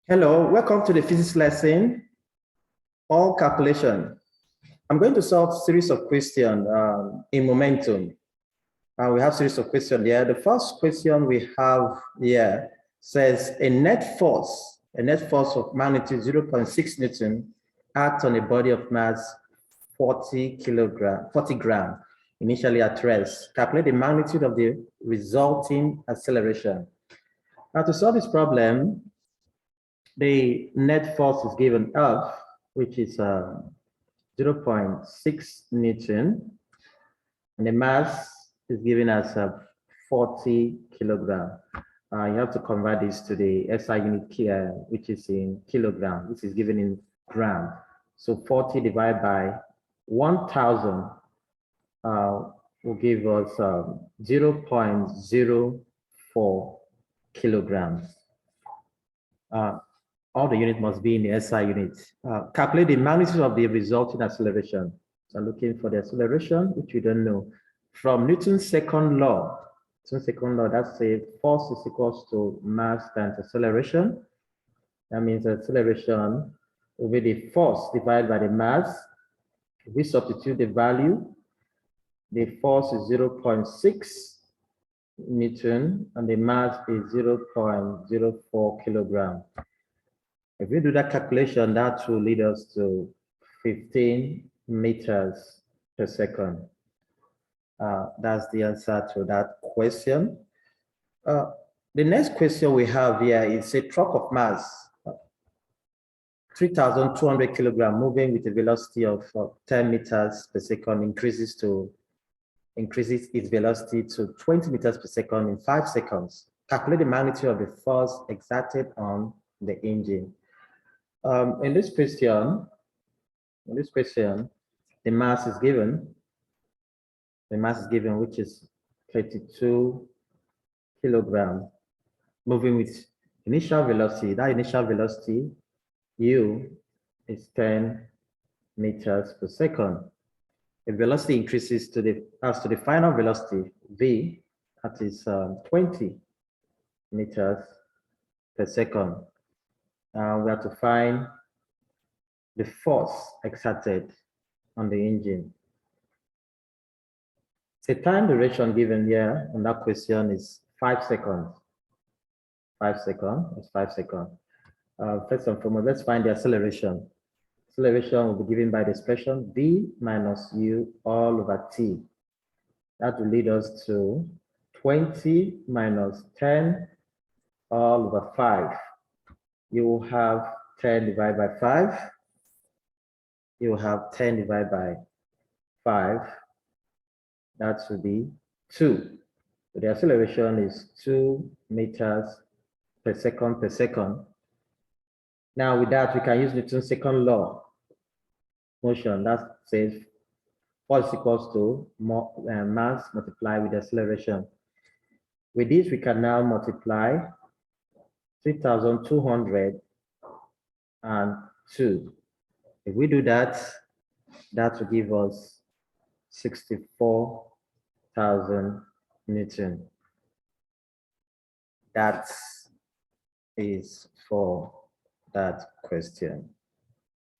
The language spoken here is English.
Hello, welcome to the physics lesson on calculation. I'm going to solve a series of questions in momentum. We have a series of questions here. The first question we have here says a net force of magnitude 0.6 Newton acts on a body of mass 40 gram initially at rest. Calculate the magnitude of the resulting acceleration. Now to solve this problem, the net force is given F, which is 0.6 Newton, and the mass is given as 40 kilogram. You have to convert this to the SI unit here, which is in kilogram. This is given in gram. So 40 divided by 1,000 will give us 0.04 kilograms. All the units must be in the SI unit. Calculate the magnitude of the resulting acceleration. So looking for the acceleration, which we don't know. From Newton's second law, that says force is equals to mass times acceleration. That means acceleration will be the force divided by the mass. If we substitute the value, the force is 0.6 Newton and the mass is 0.04 kilogram. If we do that calculation, that will lead us to 15 meters per second. That's the answer to that question. The next question we have here is a truck of mass, 3,200 kilogram, moving with a velocity of 10 meters per second, increases its velocity to 20 meters per second in 5 seconds. Calculate the magnitude of the force exerted on the engine. In this question, the mass is given. The mass is given, which is 32 kilogram, moving with initial velocity. That initial velocity, U, is 10 meters per second. The velocity increases to the final velocity, V, that is 20 meters per second. We have to find the force exerted on the engine. The time duration given here on that question is 5 seconds. 5 seconds, it's 5 seconds. First and foremost, let's find the acceleration. Acceleration will be given by the expression V minus U all over T. That will lead us to 20 minus 10 all over 5. You will have 10 divided by 5. You will have 10 divided by 5. That should be 2. So the acceleration is 2 meters per second. Now with that, we can use Newton's second law motion. That says force equals to mass multiplied with acceleration. With this, we can now multiply 3,200 and 2. If we do that, that will give us 64,000 Newton. That is for that question.